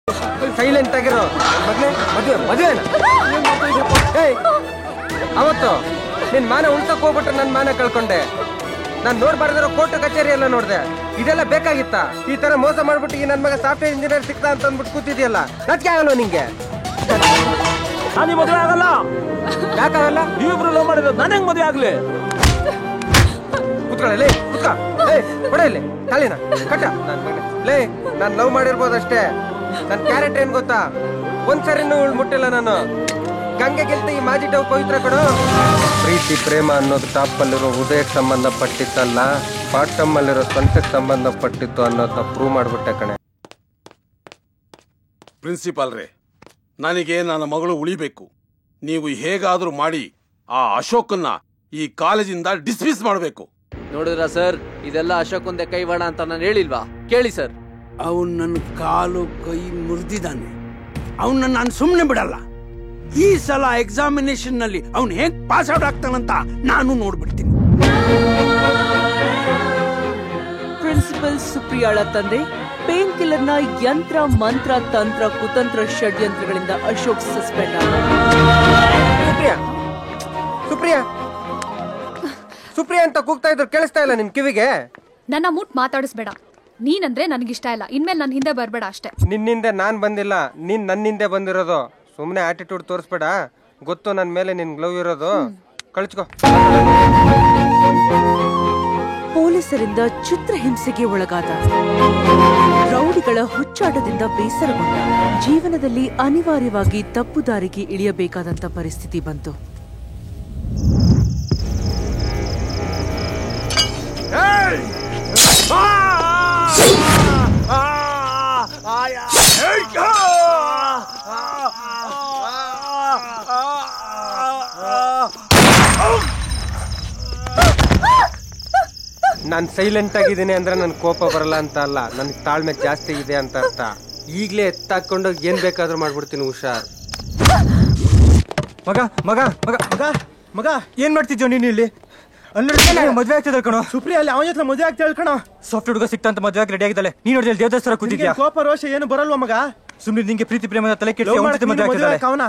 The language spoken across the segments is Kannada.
ಸೈಲೆಂಟ್ ಆಗಿರೋ ಮದ್ವೆ ಮದ್ವೆ ಮದ್ವೆನ ಅವತ್ತು ನಿನ್ ಮಾನ ಉಳ್ಸಕ್ ಹೋಗ್ಬಿಟ್ರೆ ನನ್ ಮಾನ ಕಳ್ಕೊಂಡೆ. ನಾನ್ ನೋಡ್ಬಾರ್ದಿರೋ ಕೋರ್ಟ್ ಕಚೇರಿ ಎಲ್ಲ ನೋಡ್ದೆ. ಇದೆಲ್ಲ ಬೇಕಾಗಿತ್ತ? ಈ ತರ ಮೋಸ ಮಾಡ್ಬಿಟ್ಟು ಈ ನನ್ ಮಗ ಸಾಫ್ಟ್ವೇರ್ ಇಂಜಿನಿಯರ್ ಸಿಕ್ತಾ ಅಂತ ಅಂದ್ಬಿಟ್ಟು ಕೂತಿದ್ಯಲ್ಲ, ನಾಚಿಕೆ ಆಗಲ್ಲ ನಿಂಗೆ? ನಾನು ಮದುವೆ ಆಗಲ್ಲ. ಯಾಕಾಗಲ್ಲ? ನೀವಿಬ್ರು ಲವ್ ಮಾಡಿರೋದು ನಾನು ಹೆಂಗ್ ಮದುವೆ ಆಗ್ಲಿ? ಕುತ್ಕೊಳ್ಳಿ ಕುತ್ಕ. ಕೊಡಲಿ ಕಾಲಿನ ಕಟ್ಟ. ಲೇ ನಾನ್ ಲವ್ ಮಾಡಿರ್ಬೋದಷ್ಟೇ. ನನ್ ಕ್ಯಾರೆಕ್ಟರ್ ಏನ್ ಗೊತ್ತಾ? ಒಂದ್ಸರಿನೂ ಮುಟ್ಟಿಲ್ಲ ನಾನು. ಗಂಗೆ ಗೆಲ್ತ ಈ ಮಾಜಿ ಡವ್ ಪವಿತ್ರ ಕೊಡು. ಪ್ರೀತಿ ಪ್ರೇಮ ಅನ್ನೋದು ಟಾಪ್ ಅಲ್ಲಿರೋ ಹೃದಯಕ್ಕೆ ಸಂಬಂಧಪಟ್ಟಿತ್ತಲ್ಲ, ಬಾಟಮ್ ಅಲ್ಲಿರೋ ಸ್ವಂತಕ್ಕೆ ಸಂಬಂಧಪಟ್ಟಿತ್ತು ಅನ್ನೋದನ್ನ ಪ್ರೂವ್ ಮಾಡ್ಬಿಟ್ಟೆ ಕಣೆ. ಪ್ರಿನ್ಸಿಪಾಲ್ ರೇ, ನನಗೆ ನನ್ನ ಮಗಳು ಉಳಿಬೇಕು. ನೀವು ಹೇಗಾದ್ರೂ ಮಾಡಿ ಆ ಅಶೋಕನ್ನ ಈ ಕಾಲೇಜಿಂದ ಡಿಸ್ಮಿಸ್ ಮಾಡಬೇಕು. ನೋಡಿದ್ರ ಸರ್, ಇದೆಲ್ಲ ಅಶೋಕಂದೆ ಕೈವಾಡ ಅಂತ ನಾನು ಹೇಳಿಲ್ವಾ? ಕೇಳಿ ಸರ್. ಅವನ್ ನನ್ನ ಕಾಲು ಕೈ ಮುರಿದಿದ್ದಾನೆ. ಅವನ್ನ ನಾನು ಸುಮ್ಮನೆ ಬಿಡಲ್ಲ. ಈ ಸಲ ಎಕ್ಸಾಮಿನೇಷನ್ ನಲ್ಲಿ ಅವನು ಹೇಗ್ ಪಾಸ್ ಔಟ್ ಆಗ್ತಾನಂತ ನಾನು ನೋಡ್ಬಿಡ್ತೀನಿ. ಪ್ರಿನ್ಸಿಪಲ್ ಸುಪ್ರಿಯಾಳ ತಂದೆ ಪೇನ್ ಕಿಲ್ಲರ್ನ ಯಂತ್ರ ಮಂತ್ರ ತಂತ್ರ ಕುತಂತ್ರ ಷಡ್ಯಂತ್ರಗಳಿಂದ ಅಶೋಕ್ ಸಸ್ಪೆಂಡ್ ಆದ. ಸುಪ್ರಿಯಾ ಸುಪ್ರಿಯಾ ಅಂತ ಕೂಗ್ತಾ ಇದ್ರು, ಕೇಳಿಸ್ತಾ ಇಲ್ಲ ನಿಮ್ ಕಿವಿಗೆ? ನನ್ನ ಮುಟ್ ಮಾತಾಡಿಸ್ಬೇಡ. ನೀನಂದ್ರೆ ನನಗಿಷ್ಟ ಇಲ್ಲ. ಇನ್ಮೇಲೆ ನನ್ನ ಹಿಂದೆ ಬರ್ಬೇಡ ಅಷ್ಟೇ. ನಿನ್ನಿಂದೆ ನಾನ್ ಬಂದಿಲ್ಲ, ನೀನ್ ನನ್ನಿಂದೆ ಬಂದಿರೋದು. ಸುಮ್ನೆ ಆಟಿಟ್ಯೂಡ್ ತೋರಿಸ್ಬೇಡ. ಗೊತ್ತು ನನ್ ಮೇಲೆ ನಿನ್ ಗ್ಲೌ ಇರೋದು. ಕಳಿಸ್ಕೋ. ಪೊಲೀಸರಿಂದ ಚಿತ್ರಹಿಂಸೆಗೆ ಒಳಗಾದ. ರೌಡಿಗಳ ಹುಚ್ಚಾಟದಿಂದ ಬೇಸರಗೊಂಡ. ಜೀವನದಲ್ಲಿ ಅನಿವಾರ್ಯವಾಗಿ ತಪ್ಪು ದಾರಿಗೆ ಇಳಿಯಬೇಕಾದಂತ ಪರಿಸ್ಥಿತಿ ಬಂತು. ನಾನ್ ಸೈಲೆಂಟ್ ಆಗಿದ್ದೀನಿ ಅಂದ್ರೆ ನನ್ ಕೋಪ ಬರಲ್ಲ ಅಂತ ಅಲ್ಲ, ನನ್ಗೆ ತಾಳ್ಮೆ ಜಾಸ್ತಿ ಇದೆ ಅಂತ ಅರ್ಥ. ಈಗ್ಲೇ ಎತ್ತಾಕೊಂಡು ಏನ್ ಬೇಕಾದ್ರೂ ಮಾಡ್ಬಿಡ್ತೀನಿ. ಹುಷಾರ್. ಮಗ ಮಗ ಮಗ ಮಗ ಮಗ ಏನ್ ಮಾಡ್ತಿದ್ಯೋ ನೀನು ಇಲ್ಲಿ? ಮದ್ವೆ ಆಗ್ತಿದ್ದ ಕಣೋ. ಸುಪ್ರಿಯಾ ಅಲ್ಲಿ ಅವನ ಜೊತೆ ಮದುವೆ ಆಗ್ತಾ ಕಣೋ. ಸಾಫ್ಟ್ ಹುಡುಗ ಸಿಕ್ತಾ ಅಂತ ಮದ್ವೆ ಆಗಿ ರೆಡಿ ಆಗಿದ್ದಾಳೆ. ನೀನ್ ನೋಡಿದ್ರೆ ದೇವದಾಸರ ಕೂತಿದ್ಯಾ? ಕೋಪ ರೋಷ ಏನು ಬರಲ್ವಾ ಮಗ? ಸುಮ್ನೆ ನಿಂಗೆ ಪ್ರೀತಿ ಪ್ರೇಮದ ತಲೆ ಕೆಟ್ಟು ಮದ್ವೆ ಆಗಿದ್ದಾಳೆ. ಅವನ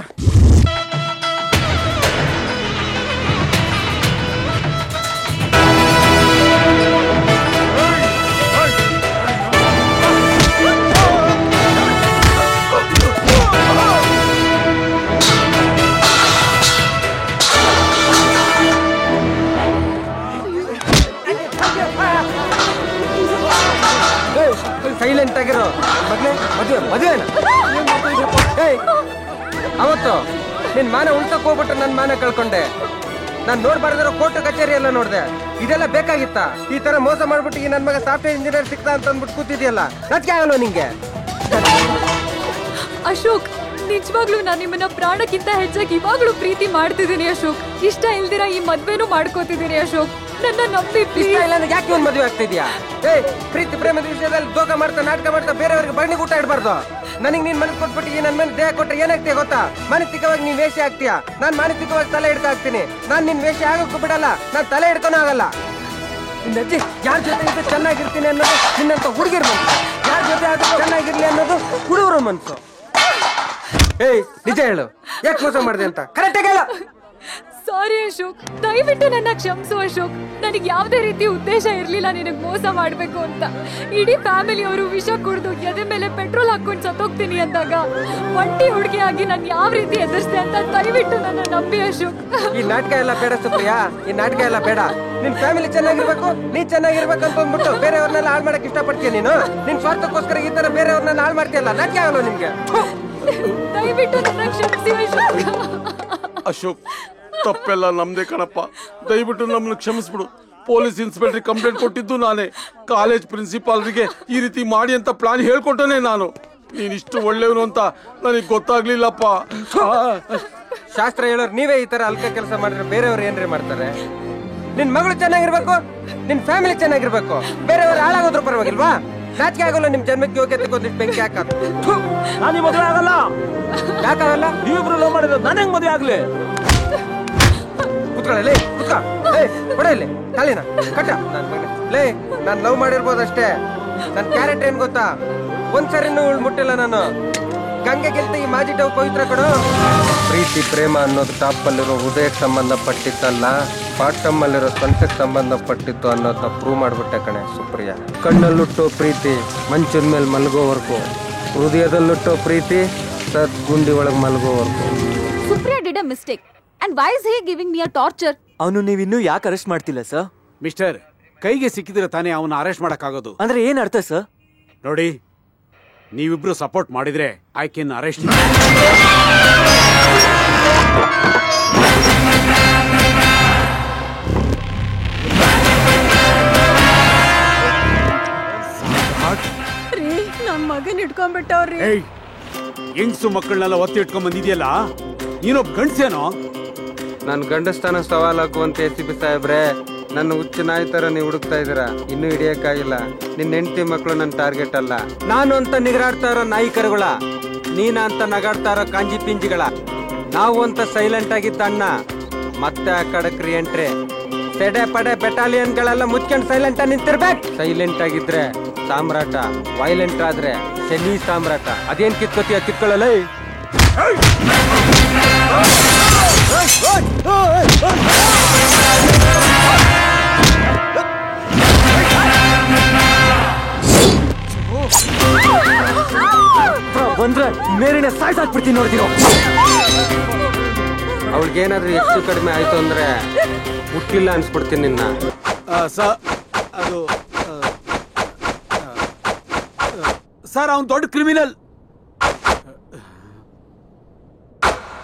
ಸೈಲೆಂಟ್ ಆಗಿರೋ ಮದ್ವೆ ಮದ್ವೆ ಮದ್ವೆನ ಅವತ್ತು ನಿನ್ ಮಾನ ಉಳ್ಸಕ್ ಹೋಗ್ಬಿಟ್ರೆ ನನ್ ಮಾನ ಕಳ್ಕೊಂಡೆ. ನಾನ್ ನೋಡ್ಬಾರ್ದಿರೋ ಕೋರ್ಟ್ ಕಚೇರಿ ಎಲ್ಲ ನೋಡ್ದೆ. ಇದೆಲ್ಲ ಬೇಕಾಗಿತ್ತ? ಈ ತರ ಮೋಸ ಮಾಡ್ಬಿಟ್ಟು ಈ ನನ್ ಮಗ ಸಾಫ್ಟ್ವೇರ್ ಇಂಜಿನಿಯರ್ ಸಿಕ್ತಾ ಅಂತ ಅಂದ್ಬಿಟ್ಟು ಕೂತಿದ್ಯಲ್ಲ, ನಾಚಿಕೆ ಆಗಲ್ಲ ನಿಂಗೆ? ಅಶೋಕ್, ನಿಜವಾಗ್ಲೂ ನಾನು ನಿಮ್ಮನ್ನ ಪ್ರಾಣಕ್ಕಿಂತ ಹೆಚ್ಚಾಗಿ ಇವಾಗ್ಲೂ ಪ್ರೀತಿ ಮಾಡ್ತಿದ್ದೀನಿ ಅಶೋಕ್. ಇಷ್ಟ ಇಲ್ದಿರ ಈ ಮದ್ವೆನೂ ಮಾಡ್ಕೋತಿದ್ದೀನಿ ಅಶೋಕ್. ನನ್ನ ನಂಬಿ ಇಷ್ಟ ಇಲ್ಲ ಅಂದ್ರೆ ಯಾಕೆ ಒಂದ್ ಮದುವೆ ಆಗ್ತಿದ್ಯಾ? ಪ್ರೀತಿ ಪ್ರೇಮದ ವಿಷಯದಲ್ಲಿ ದೋಖ ಮಾಡ್ತಾ ನಾಟಕ ಮಾಡ್ತಾ ಬೇರೆಯವ್ರಿಗೆ ಬಣ್ಣಿಗೆ ಊಟ ಇಡಬಾರ್ದು. ನನಗೆ ನೀನ್ ಮನಸ್ಸು ಕೊಟ್ಬಿಟ್ಟು ಈ ನನ್ ಮೇಲೆ ದೇಹ ಕೊಟ್ರೆ ಏನಾಗ್ತೀಯ ಗೊತ್ತಾ? ಮಾನಸಿಕವಾಗಿ ನೀನ್ ವೇಷ ಆಗ್ತೀಯಾ, ನಾನ್ ಮಾನಸಿಕವಾಗಿ ತಲೆ ಹಿಡ್ಕೊ ಆಗ್ತೀನಿ. ನಾನ್ ನಿನ್ ವೇಷ ಆಗಕ್ಕೂ ಬಿಡಲ್ಲ, ನಾನ್ ತಲೆ ಹಿಡ್ಕೊನೂ ಆಗಲ್ಲ. ನಿನ್ನಜ್ಜಿ ಯಾರ ಜೊತೆ ಇದ್ದು ಚೆನ್ನಾಗಿರ್ತೀನಿ ಅನ್ನೋದು ನಿನ್ನಂತ ಹುಡುಗಿರ ಮನ್ಸು, ಯಾರ ಜೊತೆ ಆದ್ರೂ ಚೆನ್ನಾಗಿರ್ಲಿ ಅನ್ನೋದು ಹುಡುಗರ ಮನ್ಸು. ನಿಜ ಹೇಳು, ಯಾಕೆ ಮೋಸ ಮಾಡಿದೆ ಅಂತ ಕರೆಕ್ಟ್ ಆಗಿ ಹೇಳು. ಸಾರಿ ಅಶೋಕ್, ದಯವಿಟ್ಟು ನನ್ನ ಕ್ಷಮಿಸು ಅಶೋಕ್. ನನಗೆ ಯಾವುದೇ ರೀತಿ ಉದ್ದೇಶ ಇರ್ಲಿಲ್ಲ ನಿನಗ್ ಮೋಸ ಮಾಡ್ಬೇಕು ಅಂತ. ಇಡೀ ಫ್ಯಾಮಿಲಿಯವರು ವಿಷ ಕುಡಿದು ಎದೆ ಮೇಲೆ ಪೆಟ್ರೋಲ್ ಹಾಕೊಂಡು ಸತ್ತೋಗ್ತೀನಿ ಅಂದಾಗ ಒಂಟಿ ಹುಡುಗಿಯಾಗಿ ನಾನು ಯಾವ ರೀತಿ ಎದುರಿಸಿದೆ ಅಂತ ದಯವಿಟ್ಟು ನನ್ನ ನಂಬಿ ಅಶೋಕ್. ಈ ನಾಟಕ ಎಲ್ಲ ಬೇಡ ಸುಪ್ರಿಯಾ, ಈ ನಾಟಕ ಎಲ್ಲ ಬೇಡ. ನಿನ್ ಫ್ಯಾಮಿಲಿ ಚೆನ್ನಾಗಿರ್ಬೇಕು, ನೀ ಚೆನ್ನಾಗಿರ್ಬೇಕು ಅಂತ ಅಂದ್ಬಿಟ್ಟು ಬೇರೆಯವ್ರನ್ನೆಲ್ಲ ಹಾಳು ಮಾಡಕ್ ಇಷ್ಟಪಡ್ತೀಯ ನೀನು. ನಿನ್ ಸ್ವಾರ್ಥಕ್ಕೋಸ್ಕರ ಈ ತರ ಬೇರೆಯವ್ರನ್ನೆಲ್ಲ ಹಾಳು ಮಾಡ್ತೀಯಲ್ಲ, ನಾಟಕ ಆಗಲ್ಲ ನಿಮ್ಗೆ. ದಯವಿಟ್ಟು ನನ್ನ ಕ್ಷಮಿಸಿ ಅಶೋಕ್. ಅಶೋಕ್, ತಪ್ಪೆಲ್ಲ ನಮ್ದೇ ಕಣಪ್ಪ. ದಯವಿಟ್ಟು ನಮ್ಮನ್ನು ಕ್ಷಮಿಸ್ಬಿಡು. ಪೊಲೀಸ್ ಇನ್ಸ್ಪೆಕ್ಟರ್ ಕಂಪ್ಲೇಂಟ್ ಕೊಟ್ಟಿದ್ದು ನಾನೇ. ಕಾಲೇಜ್ ಪ್ರಿನ್ಸಿಪಾಲ್ರಿಗೆ ಈ ರೀತಿ ಮಾಡಿ ಅಂತ ಪ್ಲಾನ್ ಹೇಳ್ಕೊಟ್ಟನೆ ನಾನು. ನೀನಿಷ್ಟು ಒಳ್ಳೆಯವನು ಅಂತ ನನಗೆ ಗೊತ್ತಾಗ್ಲಿಲ್ಲಪ್ಪ. ಶಾಸ್ತ್ರ ಹೇಳೋರು ನೀವೇ ಈ ತರ ಅಲ್ಕ ಕೆಲಸ ಮಾಡಿದ್ರೆ ಬೇರೆಯವ್ರು ಏನ್ರಿ ಮಾಡ್ತಾರೆ? ನಿನ್ ಮಗಳು ಚೆನ್ನಾಗಿರ್ಬೇಕು, ನಿನ್ ಫ್ಯಾಮಿಲಿ ಚೆನ್ನಾಗಿರ್ಬೇಕು, ಬೇರೆಯವ್ರು ಹಾಳಾಗೋದ್ರು ಪರವಾಗಿಲ್ವಾ? ನಾಚಿಕೆ ಆಗೋಲ್ಲ ನಿಮ್ ಜನ್ಮಕ್ಕೆ ಯೋಗ್ಯತೆ ಗೊತ್ತಿಟ್ಟು ಬೆಂಕಿ ಹಾಕೋದು. ನಾನು ಮದುವೆ ಆಗಲ್ಲ. ಯಾಕಾಗಲ್ಲ? ನೀವಿಬ್ರು ಲವ್ ಮಾಡಿರೋದು ನಾನು ಹೆಂಗ್ ಮದುವೆ ಆಗ್ಲಿ? ಕುತ್ಕೊಳ್ಳಿ ಕುತ್ಕ. ಕೊಡಲಿ ಕಾಲಿನ ಕಟ್ಟ. ನಾನ್ ಲವ್ ಮಾಡಿರ್ಬೋದಷ್ಟೇ. ನನ್ ಕ್ಯಾರೆಕ್ಟರ್ ಏನ್ ಗೊತ್ತಾ? ಒಂದ್ಸರಿನೂ ಮುಟ್ಟಿಲ್ಲ ನಾನು. ಗಂಗೆಗಿಂತ ಈ ಮಾಜಿಟವು ಪವಿತ್ರ ಕಣೋ. ಪ್ರೀತಿ ಪ್ರೇಮ ಅನ್ನೋದು ಟಾಪಲ್ಲಿರೋ ಹೃದಯಕ್ಕೆ ಸಂಬಂಧಪಟ್ಟಿತ್ತಲ್ಲ, ಬಾಟಮ್ ಅಲ್ಲಿರೋ ಸೊಂಟಕ್ಕೆ ಸಂಬಂಧಪಟ್ಟಿತ್ತು ಅನ್ನೋದನ್ನ ಪ್ರೂವ್ ಮಾಡ್ಬಿಟ್ಟೆ ಕಣೆ ಸುಪ್ರಿಯಾ. ಕಣ್ಣಲ್ಲುಟ್ಟೋ ಪ್ರೀತಿ ಮಂಚಿನ ಮೇಲೆ ಮಲಗೋವರೆಗೂ, ಹೃದಯದಲ್ಲುಟ್ಟೋ ಪ್ರೀತಿ ಗುಂಡಿ ಒಳಗೆ ಮಲಗೋವರೆಗೂ. Supriya did a mistake. And why is he giving me a torture? ಅವನು ನೀವಿನ್ನೂ ಯಾಕೆ ಅರೆಸ್ಟ್ ಮಾಡ್ತಿಲ್ಲ ಸರ್? ಮಿಸ್ಟರ್, ಕೈಗೆ ಸಿಕ್ಕಿದ್ರೆ ತಾನೇ ಅವನ್ನ ಅರೆಸ್ಟ್ ಮಾಡಕ್ಕಾಗೋದು. ಅಂದ್ರೆ ಏನ್ ಅರ್ಥ ಸರ್? ನೋಡಿ, ನೀವಿಬ್ರು ಸಪೋರ್ಟ್ ಮಾಡಿದ್ರೆ ಐ ಕ್ಯಾನ್ ಅರೆಸ್ಟ್. ನನ್ ಮಗನ್ ಇಟ್ಕೊಂಡ್ಬಿಟ್ಟವ್ರಿ. ಹೆಂಗ್ಸು ಮಕ್ಕಳನ್ನೆಲ್ಲ ಒತ್ತಿ ಇಟ್ಕೊಂಡ್ ಬಂದಿದ್ಯಲ್ಲ, ನೀನೊಬ್ಬ ಗಂಡ್ಸೇನೋ? ನಾನು ಗಂಡಸ್ಥಾನ ಸವಾಲ್ ಹಾಕುವಂತ ACP ಸಾಹೇಬ್ರೆ, ನನ್ನ ಹುಚ್ಚು ನಾಯಿ ತರ ನೀವು ಹುಡುಕ್ತಾ ಇದೀರಾ, ಇನ್ನೂ ಹಿಡಿಯಕ್ಕಾಗಿಲ್ಲ. ನಿನ್ನ ಹೆಂಡತಿ ಮಕ್ಕಳು ನನ್ನ ಟಾರ್ಗೆಟ್ ಅಲ್ಲ. ನಾನು ಅಂತ ನಿಗರಾಡ್ತಾ ಇರೋ ನಾಯಿ ಕರುಗಳ, ನೀನ ಅಂತ ನಗಾಡ್ತಾ ಇರೋ ಕಾಂಜಿ ಪಿಂಜಿಗಳ, ನಾವು ಅಂತ ಸೈಲೆಂಟ್ ಆಗಿದ್ದ ಅಣ್ಣ ಮತ್ತೆ ಆ ಕಡಕ್ರಿ ಎಂಟ್ರಿ. ಸೆಡೆ ಪಡೆ ಬೆಟಾಲಿಯನ್ಗಳೆಲ್ಲ ಮುಚ್ಕೊಂಡು ಸೈಲೆಂಟ್ ಆಗಿ ನಿಂತಿರ್ಬೇಕು. ಸೈಲೆಂಟ್ ಆಗಿದ್ರೆ ಸಾಮ್ರಾಟ, ವೈಲೆಂಟ್ ಆದ್ರೆ ಶನಿ ಸಾಮ್ರಾಟ. ಅದೇನ್ ಕಿತ್ಕೋತೀಯ ಕಿತ್ಕೊಳ್ಳಲ್ಲ. ಬಂದ್ರೆ ಮೇಲಿನ ಸಾಯ್ಸಾಕ್ಬಿಡ್ತೀನಿ ನೋಡ್ತೀರೋ. ಅವಳಿಗೇನಾದ್ರೂ ಹೆಚ್ಚು ಕಡಿಮೆ ಆಯ್ತು ಅಂದ್ರೆ ಹುಟ್ಟಿಲ್ಲ ಅನ್ಸ್ಬಿಡ್ತೀನಿ ನಿನ್ನ. ಸರ್, ಅವನ್ ದೊಡ್ಡ ಕ್ರಿಮಿನಲ್.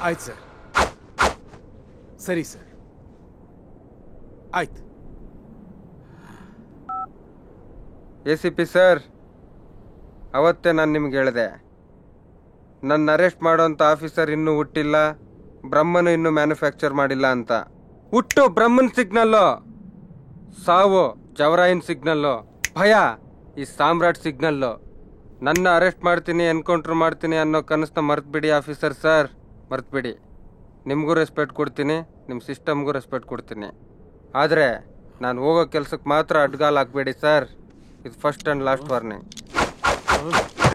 ಆಯ್ತು ಸರ್, ಸರಿ ಸರ್, ಆಯ್ತು. ACP ಸರ್, ಅವತ್ತೇ ನಾನು ನಿಮ್ಗೆ ಹೇಳಿದೆ, ನನ್ನ ಅರೆಸ್ಟ್ ಮಾಡೋಂಥ ಆಫೀಸರ್ ಇನ್ನೂ ಹುಟ್ಟಿಲ್ಲ, ಬ್ರಹ್ಮನು ಇನ್ನೂ ಮ್ಯಾನುಫ್ಯಾಕ್ಚರ್ ಮಾಡಿಲ್ಲ ಅಂತ. ಹುಟ್ಟು ಬ್ರಹ್ಮನ್ ಸಿಗ್ನಲ್ಲು, ಸಾವು ಜವರಾಯಿನ್ ಸಿಗ್ನಲ್ಲು, ಭಯ ಈ ಸಾಮ್ರಾಟ್ ಸಿಗ್ನಲ್ಲು. ನನ್ನ ಅರೆಸ್ಟ್ ಮಾಡ್ತೀನಿ, ಎನ್ಕೌಂಟ್ರ್ ಮಾಡ್ತೀನಿ ಅನ್ನೋ ಕನಸನ್ನ ಮರ್ತ್ಬಿಡಿ ಆಫೀಸರ್ ಸರ್, ಮರ್ತ್ಬಿಡಿ. ನಿಮಗೂ ರೆಸ್ಪೆಕ್ಟ್ ಕೊಡ್ತೀನಿ, ನಿಮ್ಮ ಸಿಸ್ಟಮ್ಗೂ ರೆಸ್ಪೆಕ್ಟ್ ಕೊಡ್ತೀನಿ. ಆದರೆ ನಾನು ಹೋಗೋ ಕೆಲಸಕ್ಕೆ ಮಾತ್ರ ಅಡ್ಗಾಲ್ ಹಾಕ್ಬೇಡಿ ಸರ್. ಇದು ಫಸ್ಟ್ ಆ್ಯಂಡ್ ಲಾಸ್ಟ್ ವಾರ್ನಿಂಗ್.